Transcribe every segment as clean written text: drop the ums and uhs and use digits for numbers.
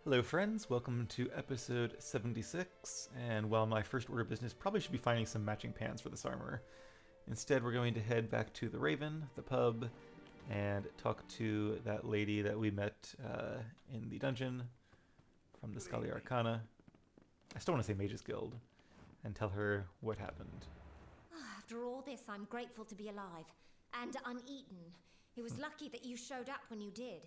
Hello, friends. Welcome to episode 76. And while my first order of business probably should be finding some matching pants for this armor, instead we're going to head back to the Raven, the pub, and talk to that lady that we met in the dungeon from the Scalia Arcana. I still want to say Mage's Guild, and tell her what happened. After all this, I'm grateful to be alive and uneaten. It was lucky that you showed up when you did.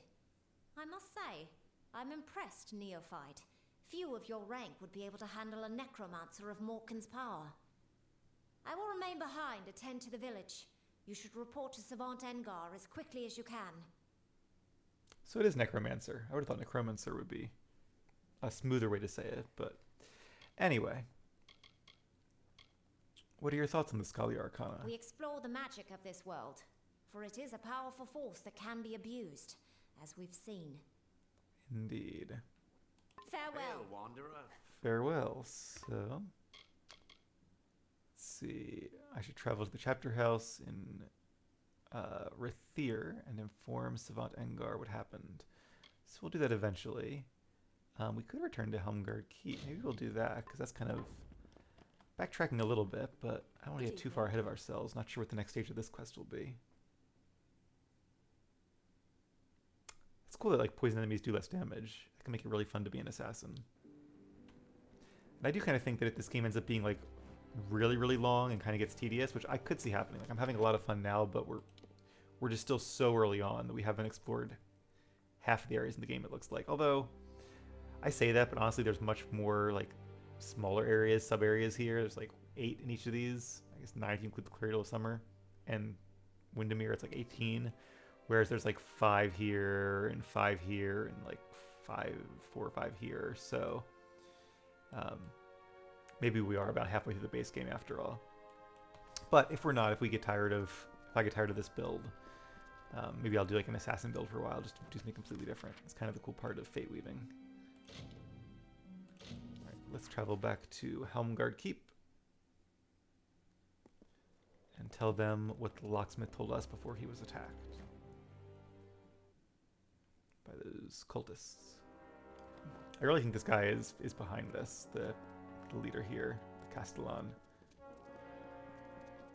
I must say, I'm impressed, neophyte. Few of your rank would be able to handle a necromancer of Morkan's power. I will remain behind, attend to the village. You should report to Savant Engar as quickly as you can. So it is Necromancer. I would have thought Necromancer would be a smoother way to say it, but anyway. What are your thoughts on the Scalia Arcana? We explore the magic of this world, for it is a powerful force that can be abused, as we've seen. Indeed. Farewell. Hail, wanderer. Farewell. So, let's see. I should travel to the chapter house in Rithir and inform Savant Engar what happened. So we'll do that eventually. We could return to Helmgard Keep. Maybe we'll do that, because that's kind of backtracking a little bit, but I don't want to get too far ahead of ourselves. Not sure what the next stage of this quest will be. It's cool that like poison enemies do less damage. That can make it really fun to be an assassin. And I do kind of think that if this game ends up being like really, really long and kind of gets tedious, which I could see happening. Like I'm having a lot of fun now, but we're just still so early on that we haven't explored half of the areas in the game, it looks like. Although I say that, but honestly there's much more like smaller areas, sub areas here. There's like 8 in each of these. I guess 9 if you include the Cradle of Summer. And Windermere it's like 18. Whereas there's like 5 here and 5 here and like 4 or 5 here. So maybe we are about halfway through the base game after all. But if we're not, if I get tired of this build, maybe I'll do like an assassin build for a while, just to do something completely different. It's kind of the cool part of Fate Weaving. All right, let's travel back to Helmgard Keep and tell them what the locksmith told us before he was attacked by those cultists. I really think this guy is behind this, the leader here, the Castellan.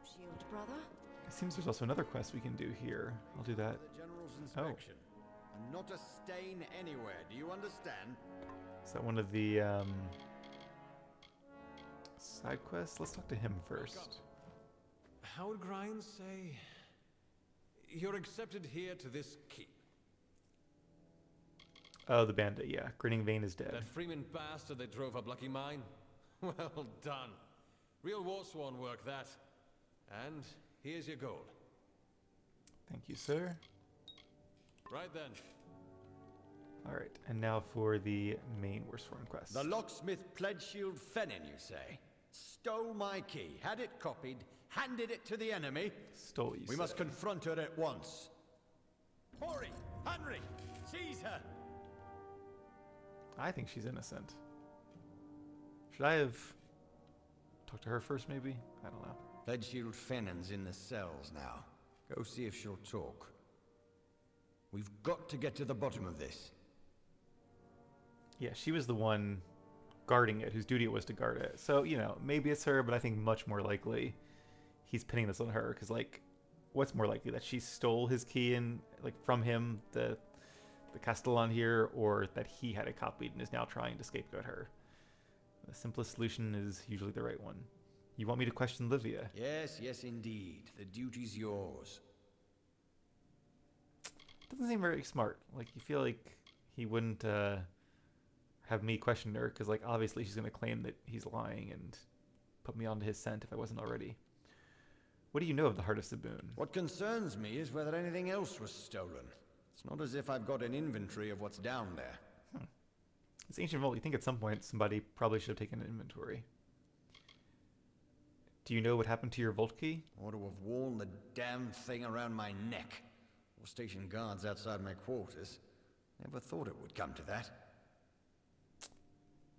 Shield brother? It seems there's also another quest we can do here. I'll do that. The general's inspection. And not a stain anywhere. Do you understand? Is that one of the side quests? Let's talk to him first. How would Grimes say? You're accepted here to this keep. Oh, the bandit, yeah. Grinning Vein is dead. That Freeman bastard that drove up Lucky Mine? Well done. Real Warsworn work, that. And here's your gold. Thank you, sir. Right then. Alright, and now for the main Warsworn quest. The locksmith Pledgeshield Fennin, you say? Stole my key, had it copied, handed it to the enemy. Stole you, We sir. must confront her at once. Hori! Henry! Seize her! I think she's innocent. Should I have talked to her first, maybe? I don't know. Pledgeshield Fennin's in the cells now. Go see if she'll talk. We've got to get to the bottom of this. Yeah, she was the one guarding it, whose duty it was to guard it. So, you know, maybe it's her, but I think much more likely he's pinning this on her. Because, like, what's more likely? That she stole his key and, like, from him, the Castellan here, or that he had it copied and is now trying to scapegoat her? The simplest solution is usually the right one. You want me to question Livia? Yes, yes indeed. The duty's yours. Doesn't seem very smart. Like, you feel like he wouldn't have me question her, because, like, obviously she's going to claim that he's lying and put me onto his scent if I wasn't already. What do you know of the Heart of Saboon? What concerns me is whether anything else was stolen. It's not as if I've got an inventory of what's down there. This ancient vault, you think at some point somebody probably should have taken an inventory. Do you know what happened to your vault key? Ought to have worn the damn thing around my neck. Or station guards outside my quarters. Never thought it would come to that.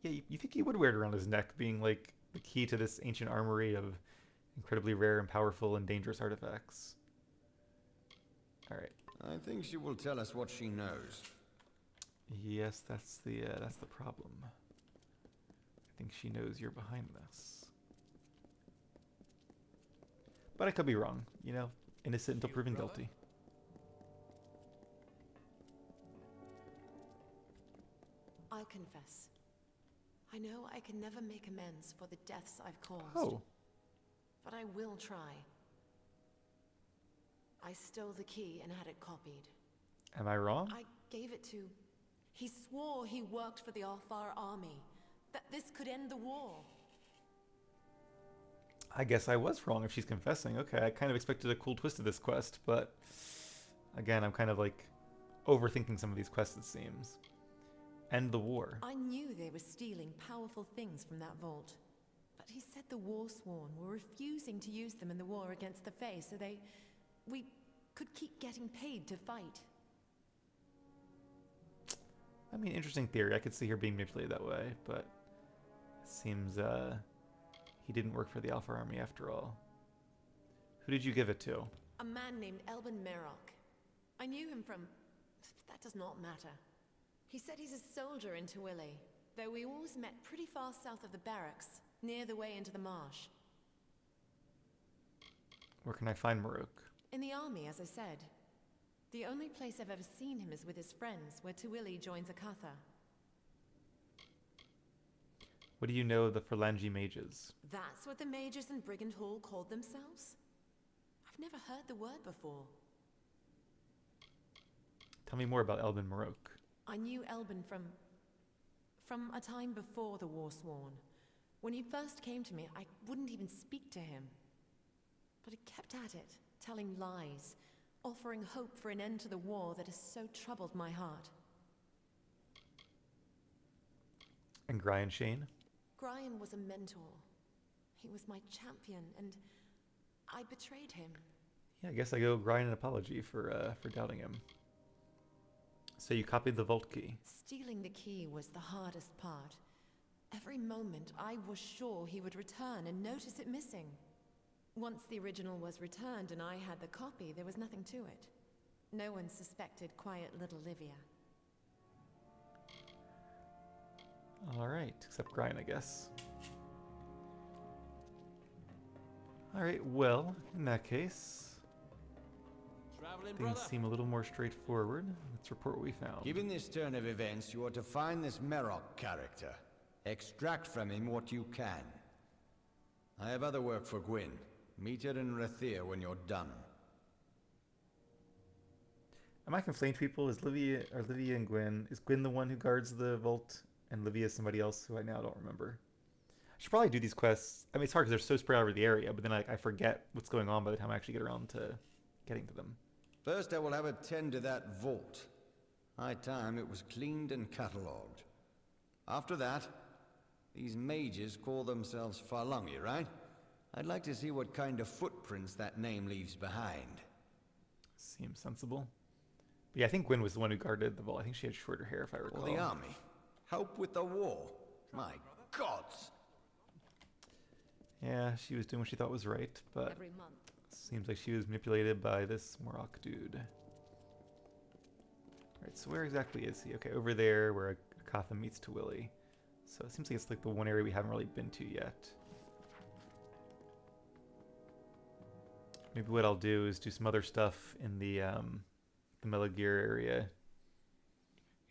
Yeah, you think he would wear it around his neck, being like the key to this ancient armory of incredibly rare and powerful and dangerous artifacts. Alright. I think she will tell us what she knows. Yes, that's the problem. I think she knows you're behind this. But I could be wrong, you know? Innocent until proven brother? guilty. I'll confess. I know I can never make amends for the deaths I've caused. Oh. But I will try. I stole the key and had it copied. Am I wrong? I gave it to... He swore he worked for the Alfar army. That this could end the war. I guess I was wrong if she's confessing. Okay, I kind of expected a cool twist to this quest, but again, I'm kind of like overthinking some of these quests, it seems. End the war. I knew they were stealing powerful things from that vault. But he said the Warsworn were refusing to use them in the war against the Fae, so we could keep getting paid to fight. I mean, interesting theory. I could see her being manipulated that way, but it seems he didn't work for the Alpha Army after all. Who did you give it to? A man named Elben Merok. I knew him from... That does not matter. He said he's a soldier in Tawili, though we always met pretty far south of the barracks, near the way into the marsh. Where can I find Maruk? In the army, as I said. The only place I've ever seen him is with his friends, where Tawili joins Akatha. What do you know of the Phalange mages? That's what the mages in Brigand Hall called themselves? I've never heard the word before. Tell me more about Elben Maruk. I knew Elben from a time before the Warsworn. When he first came to me, I wouldn't even speak to him. But he kept at it, telling lies, offering hope for an end to the war that has so troubled my heart. And Brian Shane? Brian was a mentor. He was my champion, and I betrayed him. Yeah, I guess I owe Brian an apology for doubting him. So you copied the vault key. Stealing the key was the hardest part. Every moment, I was sure he would return and notice it missing. Once the original was returned and I had the copy, there was nothing to it. No one suspected quiet little Livia. Alright, except Brian, I guess. Alright, well, in that case, Traveling things brother. seem a little more straightforward. Let's report what we found. Given this turn of events, you are to find this Merok character. Extract from him what you can. I have other work for Gwyn. Meet her in Rathir when you're done. Am I conflating people? Is Livia and Gwen? Is Gwen the one who guards the vault, and Livia is somebody else who I now don't remember? I should probably do these quests. I mean, it's hard because they're so spread over the area, but then I forget what's going on by the time I actually get around to getting to them. First, I will have her tend to that vault. High time it was cleaned and catalogued. After that, these mages call themselves Farlangi, right? I'd like to see what kind of footprints that name leaves behind. Seems sensible. But yeah, I think Gwen was the one who guarded the vault. I think she had shorter hair, if I recall. Or the army. Help with the war. My gods! Yeah, she was doing what she thought was right, but Every month. seems like she was manipulated by this Morok dude. Alright, so where exactly is he? Okay, over there where Akatha meets Tawili. So it seems like it's like the one area we haven't really been to yet. Maybe what I'll do is do some other stuff in the Melagir area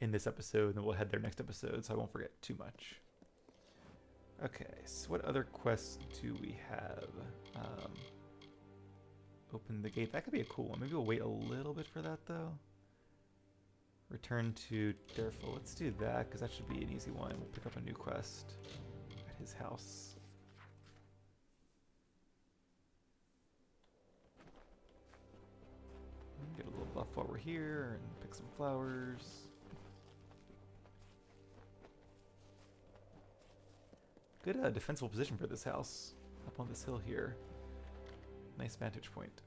in this episode, and then we'll head there next episode, so I won't forget too much. Okay, so what other quests do we have? Open the gate. That could be a cool one. Maybe we'll wait a little bit for that, though. Return to Derfel. Let's do that, because that should be an easy one. We'll pick up a new quest at his house. Get a little buff while we're here, and pick some flowers. Good defensible position for this house. Up on this hill here. Nice vantage point.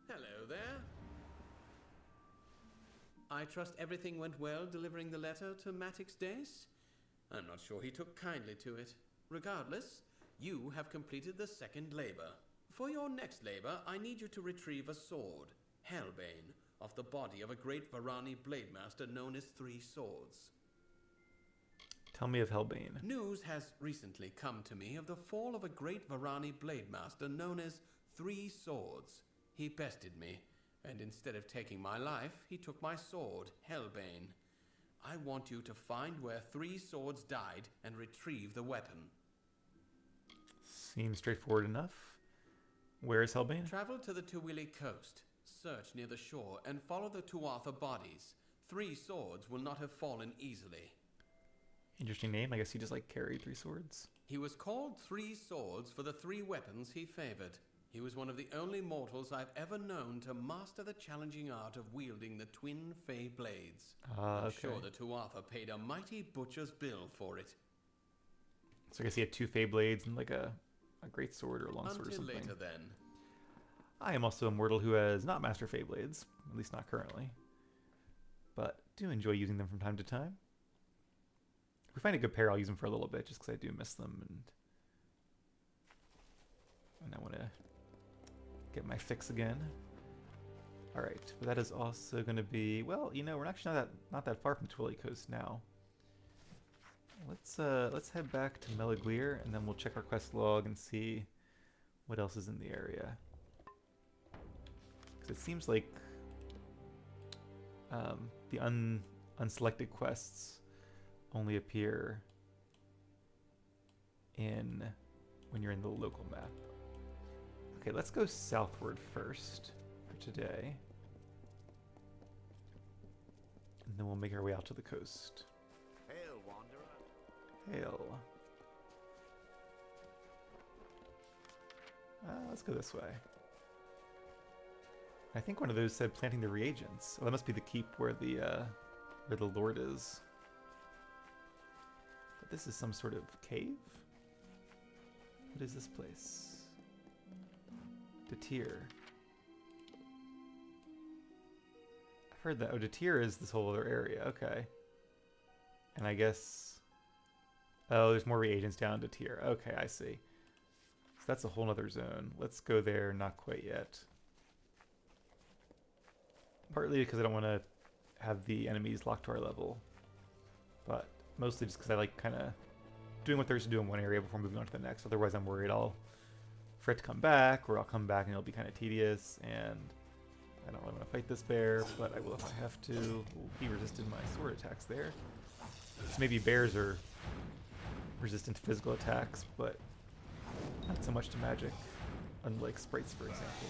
Hello there. I trust everything went well delivering the letter to Matix Dace? I'm not sure he took kindly to it. Regardless, you have completed the second labor. For your next labor, I need you to retrieve a sword, Hellbane, of the body of a great Varani blademaster known as Three Swords. Tell me of Hellbane. News has recently come to me of the fall of a great Varani blademaster known as Three Swords. He bested me, and instead of taking my life, he took my sword, Hellbane. I want you to find where Three Swords died and retrieve the weapon. Seems straightforward enough. Where is Hellbane? Travel to the Tuwili coast, search near the shore, and follow the Tuatha bodies. Three Swords will not have fallen easily. Interesting name. I guess he just like carried 3 swords. He was called Three Swords for the 3 weapons he favored. He was one of the only mortals I've ever known to master the challenging art of wielding the twin Fey blades. I'm Okay. sure the Tuatha paid a mighty butcher's bill for it. So I guess he had 2 Fey blades and like a great sword or a long sword or Until something. later then. I am also a mortal who has not mastered Fey blades, at least not currently, but do enjoy using them from time to time. If we find a good pair, I'll use them for a little bit, just because I do miss them, and I want to get my fix again. All right, but that is also going to be, well, you know, we're actually not that far from Twilly Coast now. Let's head back to Meliglir, and then we'll check our quest log and see what else is in the area. Because it seems like the unselected quests only appear when you're in the local map. Okay, let's go southward first for today. And then we'll make our way out to the coast. Hail, wanderer. Hail. Let's go this way. I think one of those said planting the reagents. Oh, that must be the keep where the Lord is. But this is some sort of cave? What is this place? Datir. I've heard that. Oh, Datir is this whole other area. Okay. And I guess... Oh, there's more reagents down Datir. Okay, I see. So that's a whole other zone. Let's go there. Not quite yet. Partly because I don't want to have the enemies locked to our level. But mostly just because I like kind of doing what there is to do in one area before moving on to the next. Otherwise, I'm worried for it to come back, or I'll come back and it'll be kind of tedious, and I don't really want to fight this bear, but I will if I have to. Ooh, he resisted my sword attacks there. So maybe bears are resistant to physical attacks, but not so much to magic, unlike sprites, for example.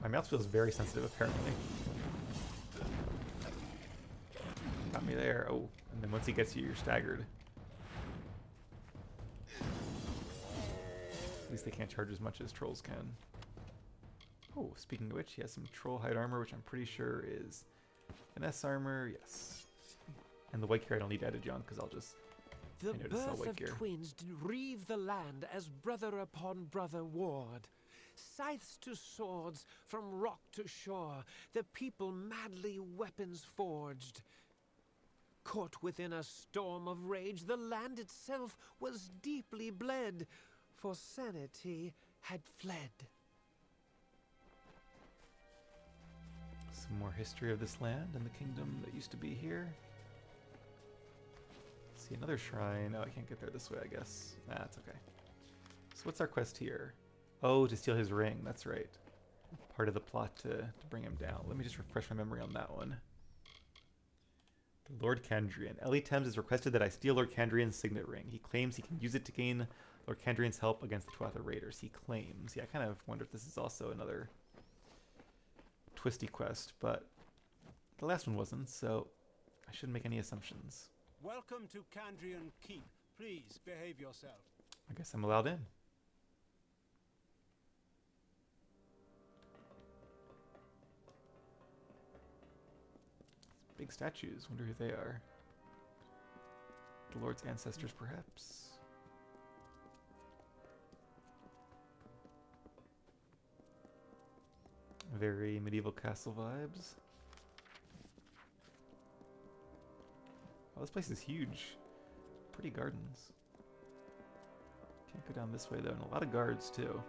My mouse feels very sensitive, apparently. Got me there. Oh, and then once he gets you, you're staggered. At least they can't charge as much as trolls can. Oh, speaking of which, he has some troll hide armor, which I'm pretty sure is finesse armor. Yes. And the white gear I don't need added on because I'll just The I know to sell birth white of gear. twins did reave the land as brother upon brother warred. Scythes to swords, from rock to shore, the people madly weapons forged. Caught within a storm of rage, the land itself was deeply bled, for sanity had fled. Some more history of this land and the kingdom that used to be here. See another shrine. Oh, I can't get there this way, I guess. Nah, it's okay. So what's our quest here? Oh, to steal his ring. That's right. Part of the plot to bring him down. Let me just refresh my memory on that one. The Lord Kandrian. Ellie Thames has requested that I steal Lord Kandrian's signet ring. He claims he can use it to gain Lord Kandrian's help against the Tuatha Raiders. He claims. Yeah, I kind of wonder if this is also another twisty quest, but the last one wasn't, so I shouldn't make any assumptions. Welcome to Kandrian Keep. Please behave yourself. I guess I'm allowed in. Big statues. Wonder who they are. The Lord's ancestors, perhaps. Very medieval castle vibes. Oh, this place is huge. Pretty gardens. Can't go down this way though, and a lot of guards too.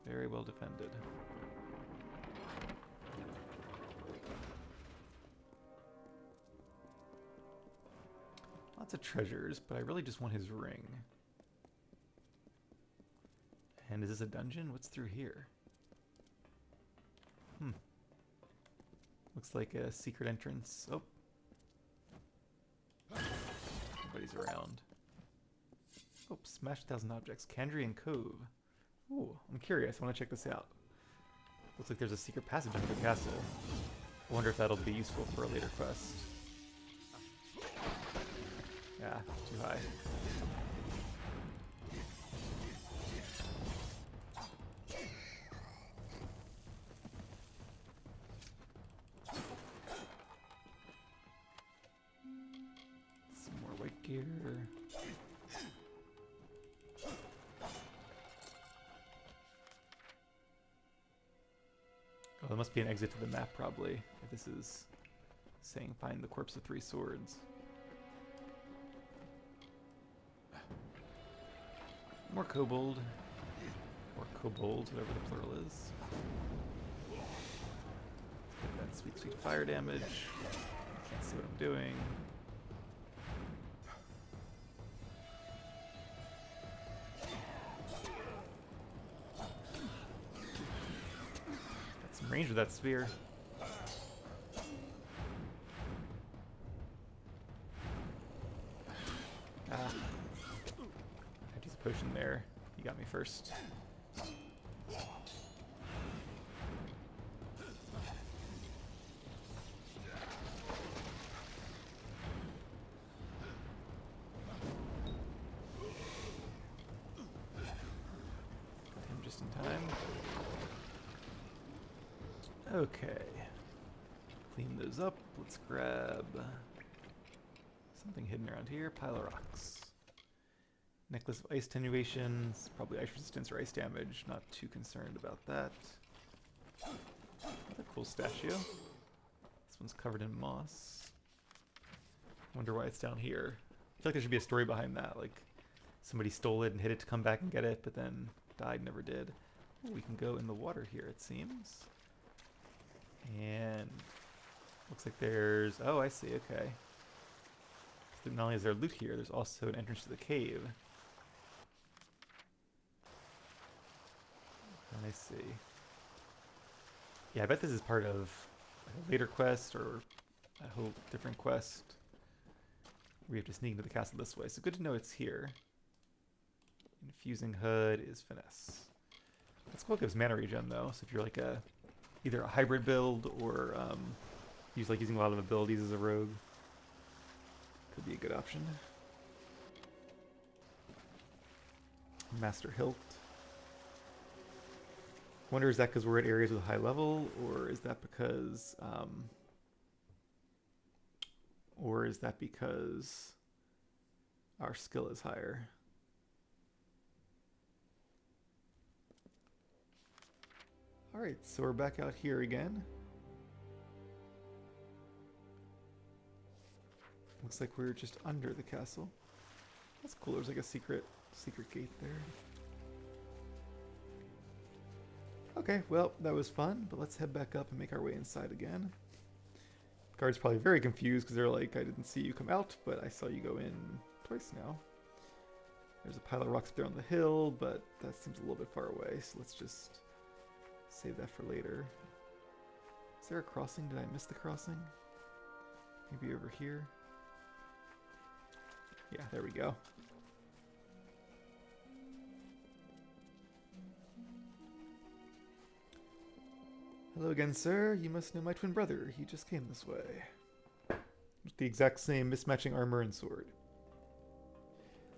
Very well defended. Lots of treasures, but I really just want his ring. And is this a dungeon? What's through here? Looks like a secret entrance. Oh. Nobody's around. Oh, smash 1,000 objects. Kandrian Cove. Ooh, I'm curious. I want to check this out. Looks like there's a secret passage under the castle. I wonder if that'll be useful for a later quest. Yeah, too high. Some more white gear. Oh, there must be an exit to the map probably, if this is saying find the corpse of 3 swords. More kobold. Or kobold, whatever the plural is. Get that sweet, sweet fire damage. Can't see what I'm doing. Got some range with that spear. Ah. Potion there. You got me first. Got him just in time. Okay. Clean those up. Let's grab something hidden around here. Pile of rocks. Necklace of ice attenuations, probably ice resistance or ice damage. Not too concerned about that. Another cool statue. This one's covered in moss. Wonder why it's down here. I feel like there should be a story behind that. Like somebody stole it and hid it to come back and get it, but then died, never did. Ooh, we can go in the water here, it seems. And looks like there's... Oh, I see. Okay. So not only is there loot here, there's also an entrance to the cave. I see. Yeah, I bet this is part of a later quest or a whole different quest. We have to sneak into the castle this way. So good to know it's here. Infusing Hood is finesse. That's cool. It gives mana regen though. So if you're like either a hybrid build or using a lot of abilities as a rogue, could be a good option. Master Hilt. Wonder, is that because we're at areas with high level, or is that because our skill is higher? All right, so we're back out here again. Looks like we're just under the castle. That's cool. There's like a secret gate there. Okay, well, that was fun, but let's head back up and make our way inside again. Guards probably very confused because they're like, I didn't see you come out, but I saw you go in twice now. There's a pile of rocks up there on the hill, but that seems a little bit far away, so let's just save that for later. Is there a crossing? Did I miss the crossing? Maybe over here? Yeah, there we go. Hello again, sir. You must know my twin brother. He just came this way. With the exact same mismatching armor and sword.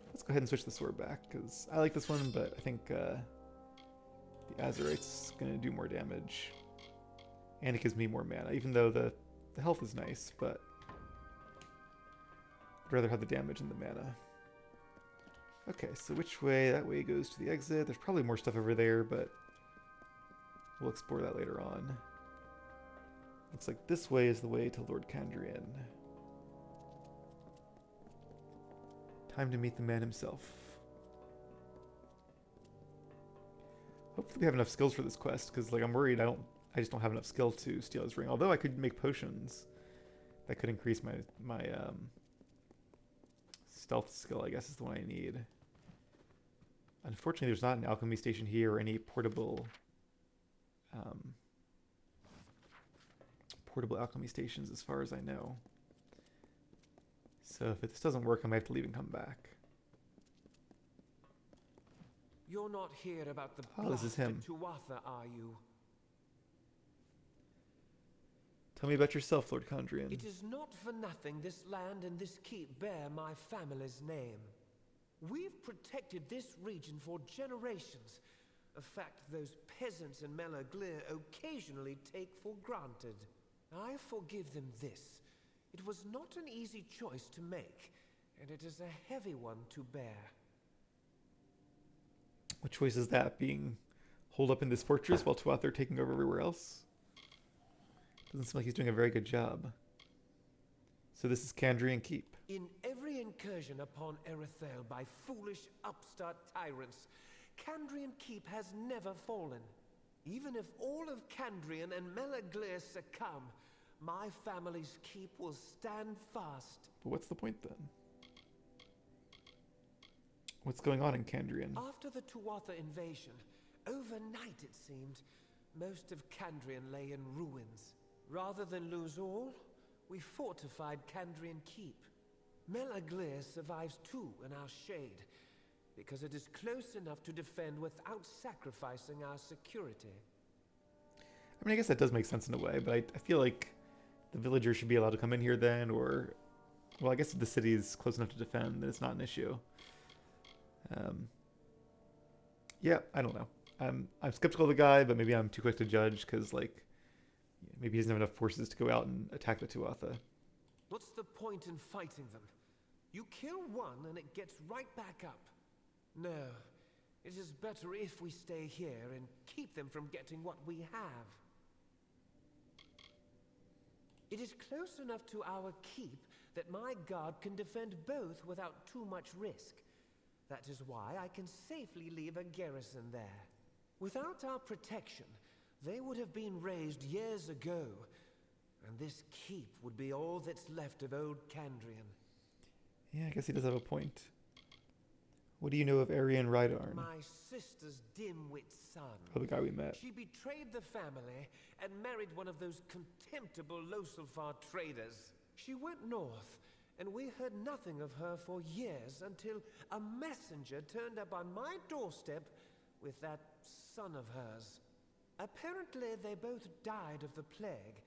Let's go ahead and switch the sword back, because I like this one, but I think the Azurite's going to do more damage. And it gives me more mana, even though the health is nice, but I'd rather have the damage than the mana. Okay, so which way? That way goes to the exit. There's probably more stuff over there, but we'll explore that later on. Looks like this way is the way to Lord Kandrian. Time to meet the man himself. Hopefully we have enough skills for this quest, because like I'm worried I just don't have enough skill to steal his ring. Although I could make potions. That could increase my stealth skill, I guess is the one I need. Unfortunately, there's not an alchemy station here or any portable alchemy stations as far as I know. So if this doesn't work, I might have to leave and come back. You're not here about the Oh, this is him. Tuatha, are you? Tell me about yourself, Lord Kandrian. It is not for nothing this land and this keep bear my family's name. We've protected this region for generations, a fact those peasants in Melaglir occasionally take for granted. I forgive them this. It was not an easy choice to make, and it is a heavy one to bear. What choice is that? Being holed up in this fortress while Tuatha are taking over everywhere else? Doesn't seem like he's doing a very good job. So this is Kandrian Keep. In every incursion upon Erethel by foolish upstart tyrants, Kandrian Keep has never fallen. Even if all of Kandrian and Melaglir succumb, my family's keep will stand fast. But what's the point then? What's going on in Kandrian? After the Tuatha invasion, overnight it seemed, most of Kandrian lay in ruins. Rather than lose all, we fortified Kandrian Keep. Melaglir survives too in our shade, because it is close enough to defend without sacrificing our security. I mean, I guess that does make sense in a way, but I feel like the villagers should be allowed to come in here then, or... Well, I guess if the city is close enough to defend, then it's not an issue. Yeah, I don't know. I'm skeptical of the guy, but maybe I'm too quick to judge, because, like, maybe he doesn't have enough forces to go out and attack the Tuatha. What's the point in fighting them? You kill one and it gets right back up. No, it is better if we stay here and keep them from getting what we have. It is close enough to our keep that my guard can defend both without too much risk. That is why I can safely leave a garrison there. Without our protection, they would have been razed years ago, and this keep would be all that's left of old Kandrian. Yeah, I guess he does have a point. What do you know of Arian Rydarn? My sister's dim-wit son. Oh, the guy we met. She betrayed the family and married one of those contemptible Loselfar traders. She went north, and we heard nothing of her for years until a messenger turned up on my doorstep with that son of hers. Apparently, they both died of the plague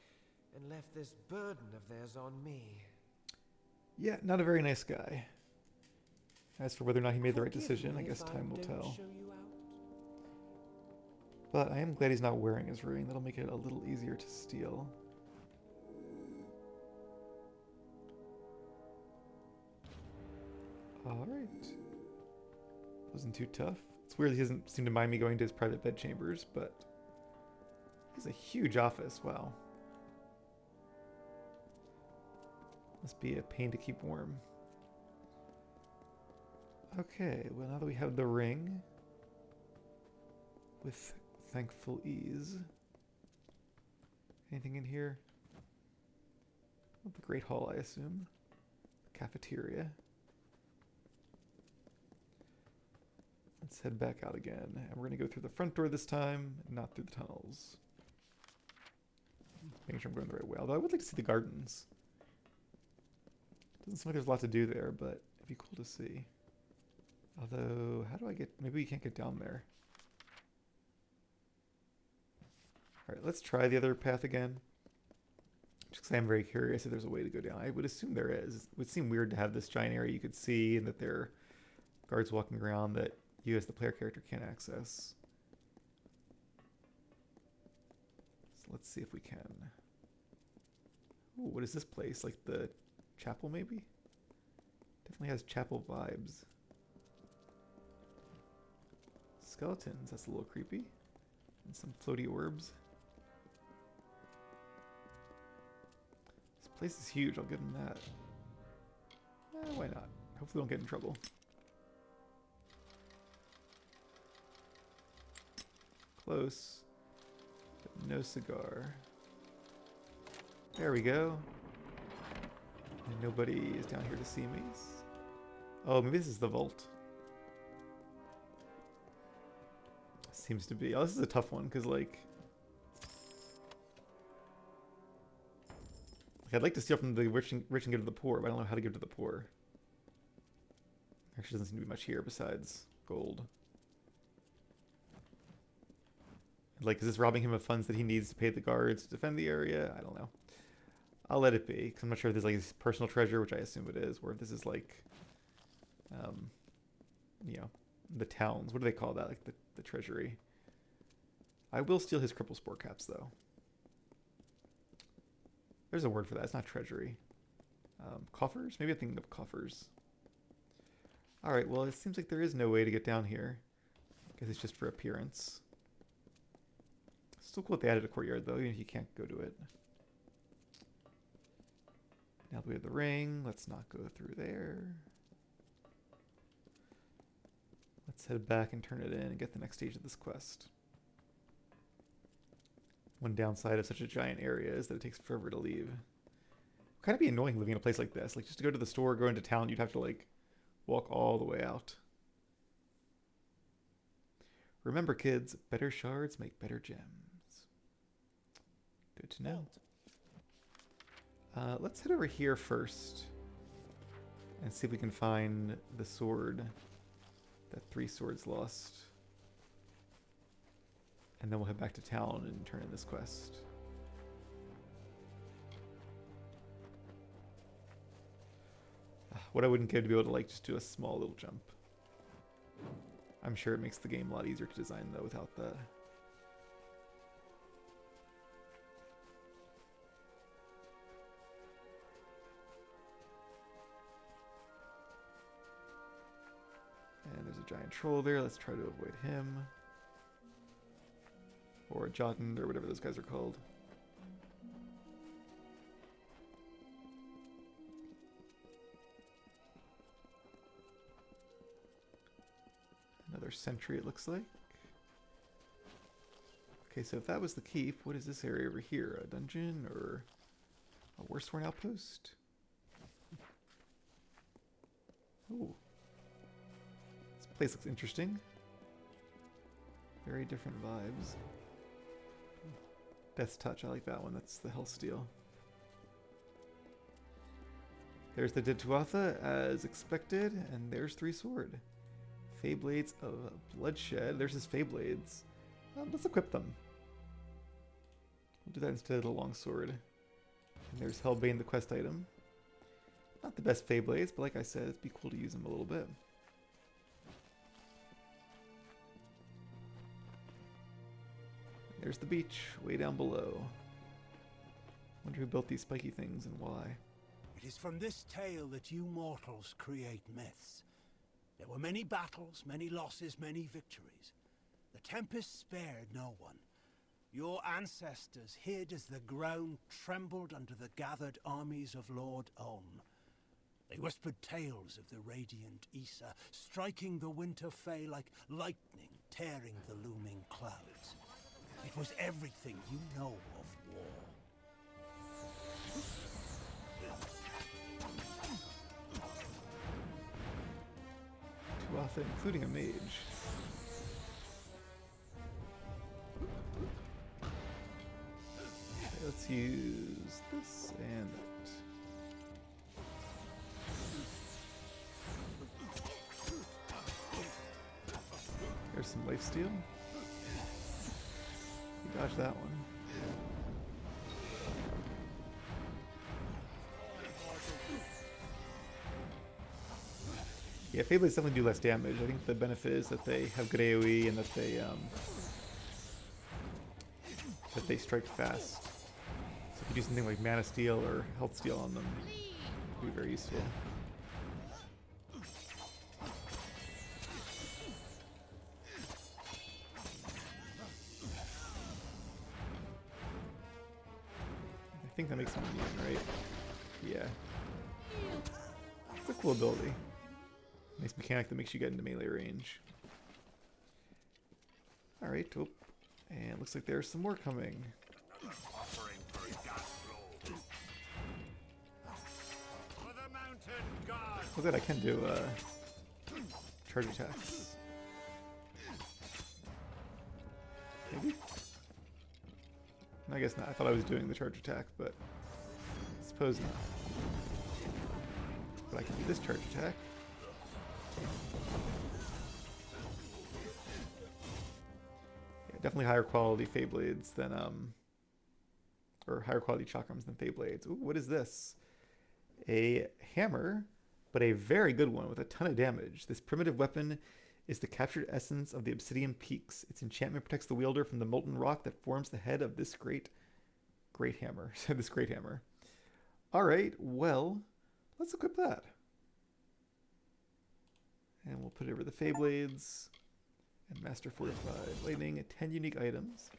and left this burden of theirs on me. Yeah, not a very nice guy. As for whether or not he made the right decision, I guess time will tell. But I am glad he's not wearing his ring. That'll make it a little easier to steal. Alright. Wasn't too tough. It's weird he doesn't seem to mind me going to his private bedchambers, but... He has a huge office, wow. Must be a pain to keep warm. Okay, well now that we have the ring, with thankful ease. Anything in here? Oh, the Great Hall, I assume. Cafeteria. Let's head back out again, and we're going to go through the front door this time, not through the tunnels. Making sure I'm going the right way, although I would like to see the gardens. Doesn't seem like there's a lot to do there, but it'd be cool to see. Although, how do I get... Maybe we can't get down there. Alright, let's try the other path again. Just because I am very curious if there's a way to go down. I would assume there is. It would seem weird to have this giant area you could see and that there are guards walking around that you as the player character can't access. So let's see if we can. Ooh, what is this place? Like the chapel, maybe? Definitely has chapel vibes. Skeletons, that's a little creepy. And some floaty orbs. This place is huge, I'll give them that. Why not? Hopefully we don't get in trouble. close, but no cigar. There we go. And nobody is down here to see me. Oh, maybe this is the vault. Seems to be. Oh, this is a tough one, because, like, I'd like to steal from the rich and give to the poor, but I don't know how to give to the poor. Actually, doesn't seem to be much here besides gold. Like, is this robbing him of funds that he needs to pay the guards to defend the area? I don't know. I'll let it be, because I'm not sure if this is like his personal treasure, which I assume it is, or if this is like, you know, the towns. What do they call that? Like the treasury. I will steal his cripple spore caps, though. There's a word for that. It's not treasury. Coffers? Maybe I'm thinking of coffers. Alright, well, it seems like there is no way to get down here. I guess it's just for appearance. Still cool that they added a courtyard, though, even if you can't go to it. Now that we have the ring, let's not go through there. Let's head back and turn it in and get the next stage of this quest. One downside of such a giant area is that it takes forever to leave. It'd kind of be annoying living in a place like this. Like, just to go to the store, go into town, you'd have to, like, walk all the way out. Remember, kids, better shards make better gems. Good to know. Let's head over here first and see if we can find the sword that 3 swords lost. And then we'll head back to town and turn in this quest. What I wouldn't give to be able to, like, just do a small little jump. I'm sure it makes the game a lot easier to design, though, without that. And there's a giant troll there. Let's try to avoid him. Or a Jotun, or whatever those guys are called. Another sentry, it looks like. Okay, so if that was the keep, what is this area over here? A dungeon, or a Worstworn outpost? Ooh. This place looks interesting. Very different vibes. Death's Touch, I like that one. That's the Hellsteel. There's the Dead Tuatha, as expected, and there's 3 sword. Feyblades of Bloodshed. There's his Feyblades. Let's equip them. We'll do that instead of the longsword. And there's Hellbane, the quest item. Not the best Feyblades, but like I said, it'd be cool to use them a little bit. There's the beach, way down below. Wonder who built these spiky things and why. It is from this tale that you mortals create myths. There were many battles, many losses, many victories. The Tempest spared no one. Your ancestors hid as the ground trembled under the gathered armies of Lord Olm. They whispered tales of the radiant Issa, striking the winter Fae like lightning, tearing the looming clouds. It was everything you know of war. Tuatha, including a mage. Okay, let's use this and that. There's some lifesteal. Dodge that one. Yeah, Feyblades definitely do less damage. I think the benefit is that they have good AoE and that they strike fast. So if you do something like Mana Steel or Health Steel on them, it would be very useful. I think that makes him immune, right? Yeah. It's a cool ability. Nice mechanic that makes you get into melee range. Alright, oh. And looks like there's some more coming. Offering for the mountain god. Oh good, I can do charge attacks. Maybe? I guess not. I thought I was doing the charge attack, but I suppose not. But I can do this charge attack. Yeah, definitely higher quality Feyblades than or higher quality chakrams than Feyblades. Ooh, what is this? A hammer, but a very good one with a ton of damage. This primitive weapon is the captured essence of the Obsidian Peaks. Its enchantment protects the wielder from the molten rock that forms the head of this great hammer. This great hammer. All right, well, let's equip that. And we'll put it over the Feyblades and Master Fortified Lightning. 10 unique items.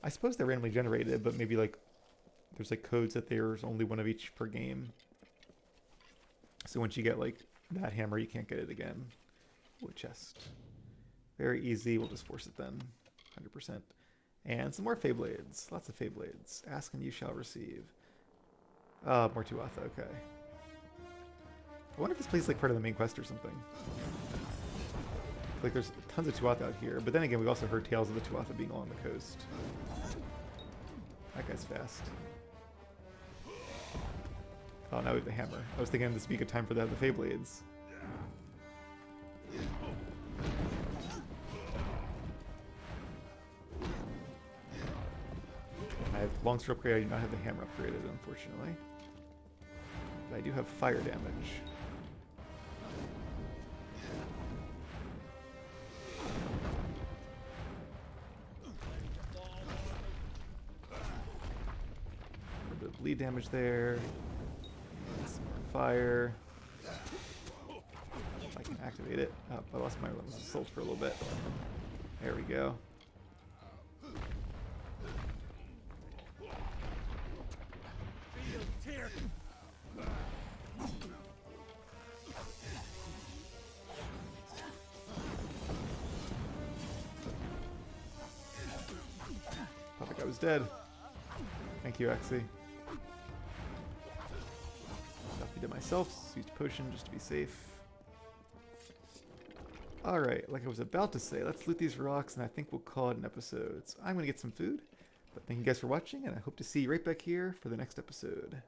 I suppose they're randomly generated, but maybe like there's like codes that there's only one of each per game. So once you get like that hammer, you can't get it again. Ooh, a chest. Very easy. We'll just force it then. 100%. And some more Feyblades. Lots of Feyblades. Ask and you shall receive. More Tuatha. Okay. I wonder if this place is like part of the main quest or something. Like there's tons of Tuatha out here. But then again, we've also heard tales of the Tuatha being along the coast. That guy's fast. Oh, now we have the hammer. I was thinking this would be a good time for that, the Feyblades. I have longsword upgrade. I do not have the hammer upgraded, unfortunately. But I do have fire damage. A little bit of bleed damage there. Some more fire. If I can activate it. Oh, I lost my Relentless Assault for a little bit. There we go. Thought the guy was dead. Thank you, Axie. Copied it myself, used a potion just to be safe. Alright, like I was about to say, let's loot these rocks and I think we'll call it an episode. So I'm going to get some food. But thank you guys for watching, and I hope to see you right back here for the next episode.